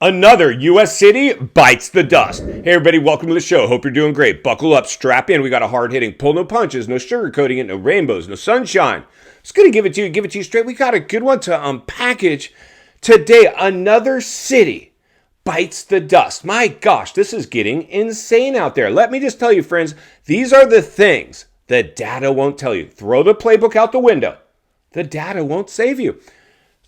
Another U.S. city bites the dust. Hey everybody, welcome to the show. Hope you're doing great. Buckle up, strap in. We got a hard-hitting pull, no punches, no sugarcoating it, no rainbows, no sunshine. It's going to give it to you straight. We got a good one to unpackage today. Another city bites the dust. My gosh, this is getting insane out there. Let me just tell you, friends, these are the things the data won't tell you. Throw the playbook out the window. The data won't save you.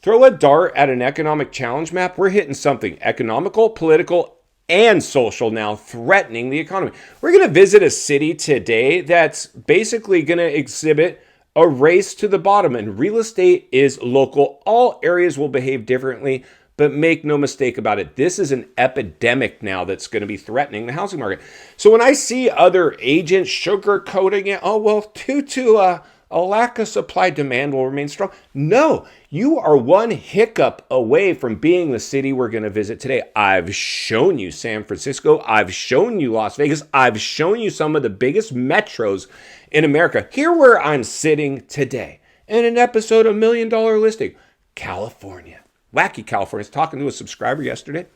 Throw a dart at an economic challenge map. We're hitting something economical, political, and social now, threatening the economy. We're going to visit a city today that's basically going to exhibit a race to the bottom, and real estate is local. All areas will behave differently, but make no mistake about it. This is an epidemic now that's going to be threatening the housing market. So when I see other agents sugarcoating it, due to a lack of supply, demand will remain strong. No, you are one hiccup away from being the city we're going to visit today. I've shown you San Francisco. I've shown you Las Vegas. I've shown you some of the biggest metros in America. Here where I'm sitting today in an episode of $1 Million Listing, California. Wacky California. I was talking to a subscriber yesterday,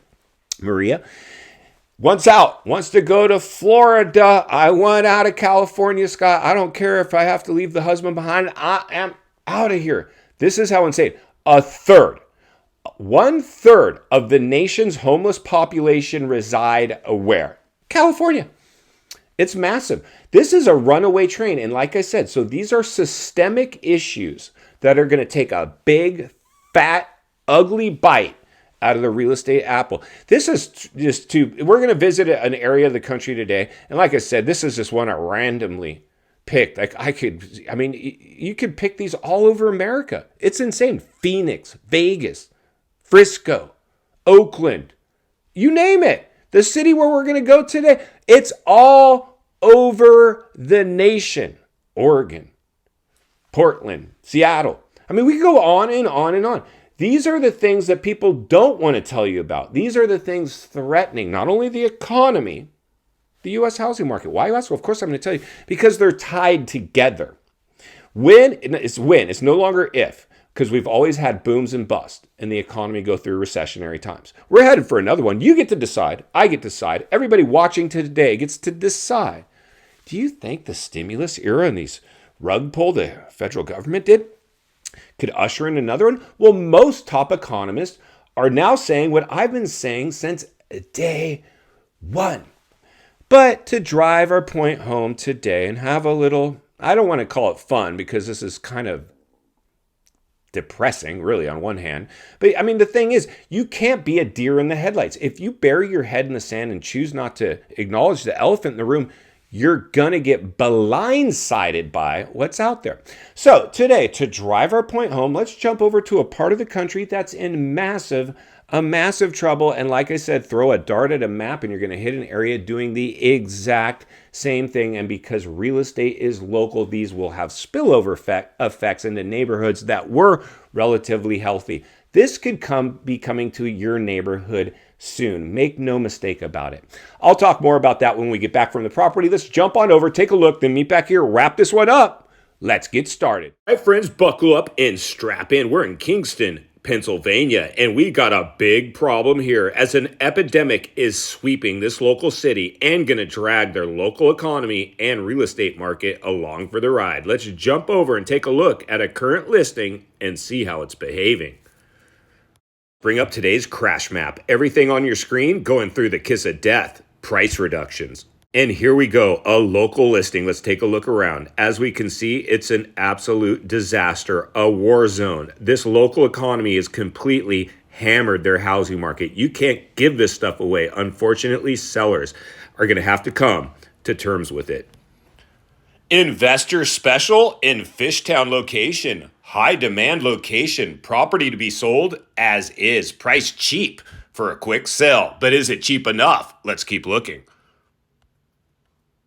Maria. Wants to go to Florida. I want out of California, Scott. I don't care if I have to leave the husband behind. I am out of here. This is how insane. 1/3 of the nation's homeless population reside where? California. It's massive. This is a runaway train. And like I said, so these are systemic issues that are going to take a big, fat, ugly bite out of the real estate apple. This is we're going to visit an area of the country today. And like I said, this is just one I randomly picked. You could pick these all over America. It's insane. Phoenix, Vegas, Frisco, Oakland, you name it. The city where we're going to go today, it's all over the nation. Oregon, Portland, Seattle. We could go on and on and on. These are the things that people don't want to tell you about. These are the things threatening not only the economy, the U.S. housing market. Why you ask? Well, of course I'm going to tell you. Because they're tied together. It's no longer if, because we've always had booms and busts and the economy go through recessionary times. We're headed for another one. You get to decide. I get to decide. Everybody watching today gets to decide. Do you think the stimulus era and these rug pull the federal government did could usher in another one? Well, most top economists are now saying what I've been saying since day one. But to drive our point home today and have a little, I don't want to call it fun because this is kind of depressing, really, on one hand. But the thing is, you can't be a deer in the headlights. If you bury your head in the sand and choose not to acknowledge the elephant in the room, you're going to get blindsided by what's out there. So today, to drive our point home, let's jump over to a part of the country that's in massive trouble. And like I said, throw a dart at a map and you're going to hit an area doing the exact same thing. And because real estate is local, these will have spillover effects into neighborhoods that were relatively healthy. This could be coming to your neighborhood soon. Make no mistake about it. I'll talk more about that when we get back from the property. Let's jump on over, take a look, then meet back here, wrap this one up. Let's get started. All right, friends, buckle up and strap in. We're in Kingston, Pennsylvania, and we got a big problem here as an epidemic is sweeping this local city and going to drag their local economy and real estate market along for the ride. Let's jump over and take a look at a current listing and see how it's behaving. Bring up today's crash map. Everything on your screen going through the kiss of death. Price reductions. And here we go, a local listing. Let's take a look around. As we can see, it's an absolute disaster, a war zone. This local economy is completely hammered their housing market. You can't give this stuff away. Unfortunately, sellers are going to have to come to terms with it. Investor special in Fishtown location. High demand location. Property to be sold as is. Price cheap for a quick sale. But is it cheap enough? Let's keep looking.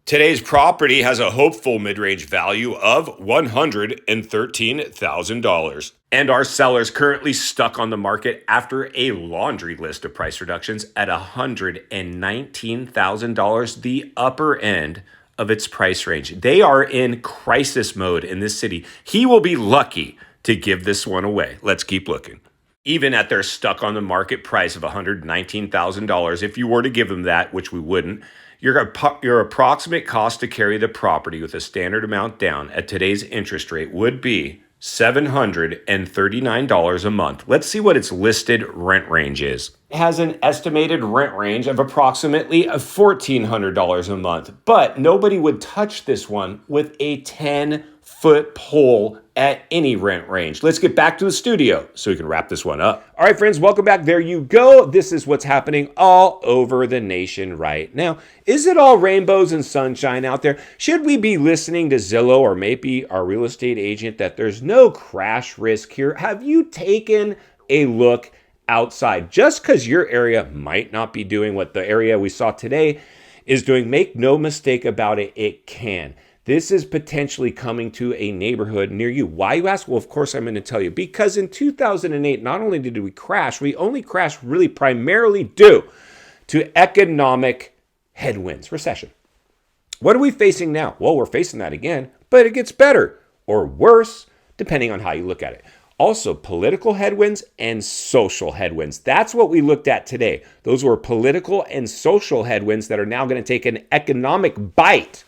Today's property has a hopeful mid-range value of $113,000. And our seller's currently stuck on the market after a laundry list of price reductions at $119,000, the upper end of its price range. They are in crisis mode in this city. He will be lucky to give this one away. Let's keep looking. Even at their stuck on the market price of $119,000, if you were to give them that, which we wouldn't, your approximate cost to carry the property with a standard amount down at today's interest rate would be $739 a month. Let's see what its listed rent range is. It has an estimated rent range of approximately $1,400 a month, but nobody would touch this one with a 10-foot pole at any rent range. Let's get back to the studio so we can wrap this one up. All right, friends, welcome back. There you go. This is what's happening all over the nation right now. Is it all rainbows and sunshine out there? Should we be listening to Zillow or maybe our real estate agent that there's no crash risk here? Have you taken a look outside? Just because your area might not be doing what the area we saw today is doing, make no mistake about it, it can. This is potentially coming to a neighborhood near you. Why, you ask? Well, of course, I'm going to tell you. Because in 2008, not only did we crash, we only crashed really primarily due to economic headwinds, recession. What are we facing now? Well, we're facing that again, but it gets better or worse, depending on how you look at it. Also, political headwinds and social headwinds. That's what we looked at today. Those were political and social headwinds that are now going to take an economic bite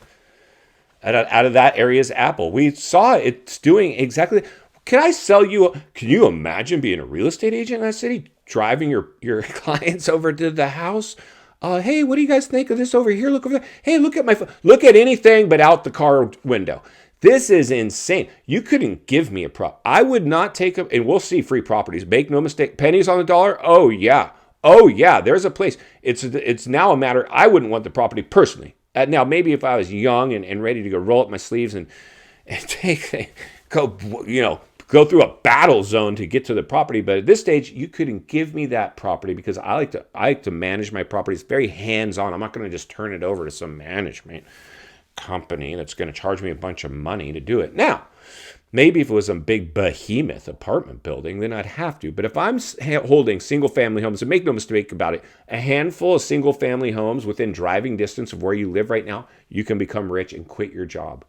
out of that area's apple. We saw it's doing exactly. Can you imagine being a real estate agent in that city, driving your clients over to the house? Hey, what do you guys think of this over here? Look over there. Hey, look at my phone. Look at anything but out the car window. This is insane. You couldn't give me a prop. I would not take them, and we'll see free properties. Make no mistake, pennies on the dollar. Oh yeah. There's a place. It's now a matter. I wouldn't want the property personally. Now, maybe if I was young and ready to go roll up my sleeves and go through a battle zone to get to the property. But at this stage, you couldn't give me that property because I like to manage my properties very hands-on. I'm not going to just turn it over to some management company that's going to charge me a bunch of money to do it. Now, maybe if it was a big behemoth apartment building, then I'd have to. But if I'm holding single-family homes, and make no mistake about it, a handful of single-family homes within driving distance of where you live right now, you can become rich and quit your job.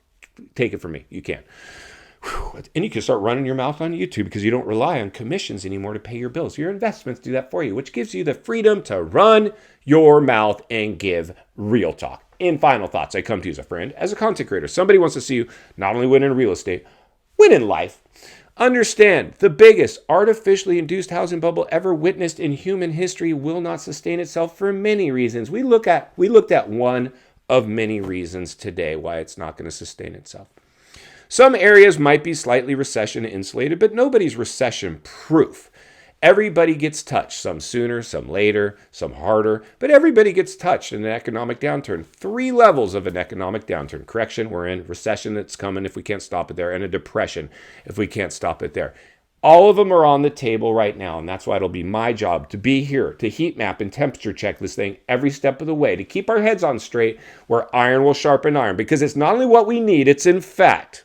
Take it from me. You can. And you can start running your mouth on YouTube because you don't rely on commissions anymore to pay your bills. Your investments do that for you, which gives you the freedom to run your mouth and give real talk. In final thoughts, I come to you as a friend, as a content creator. Somebody wants to see you not only win in real estate, win in life. Understand, the biggest artificially induced housing bubble ever witnessed in human history will not sustain itself for many reasons. We looked at one of many reasons today why it's not going to sustain itself. Some areas might be slightly recession insulated, but nobody's recession proof. Everybody gets touched, some sooner, some later, some harder, but everybody gets touched in an economic downturn. 3 levels of an economic downturn. Correction, we're in recession that's coming if we can't stop it there, and a depression if we can't stop it there. All of them are on the table right now, and that's why it'll be my job to be here, to heat map and temperature check this thing every step of the way, to keep our heads on straight where iron will sharpen iron, because it's not only what we need, it's in fact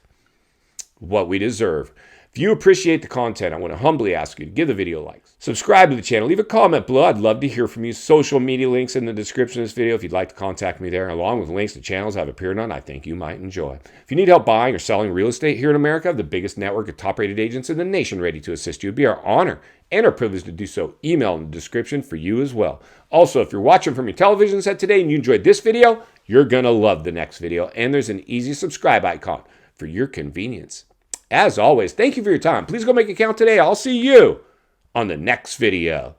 what we deserve. If you appreciate the content, I want to humbly ask you to give the video likes. Subscribe to the channel. Leave a comment below. I'd love to hear from you. Social media links in the description of this video if you'd like to contact me there, along with links to channels I've appeared on I think you might enjoy. If you need help buying or selling real estate here in America, I have the biggest network of top-rated agents in the nation ready to assist you. It'd be our honor and our privilege to do so. Email in the description for you as well. Also, if you're watching from your television set today and you enjoyed this video, you're going to love the next video. And there's an easy subscribe icon for your convenience. As always, thank you for your time. Please go make a count today. I'll see you on the next video.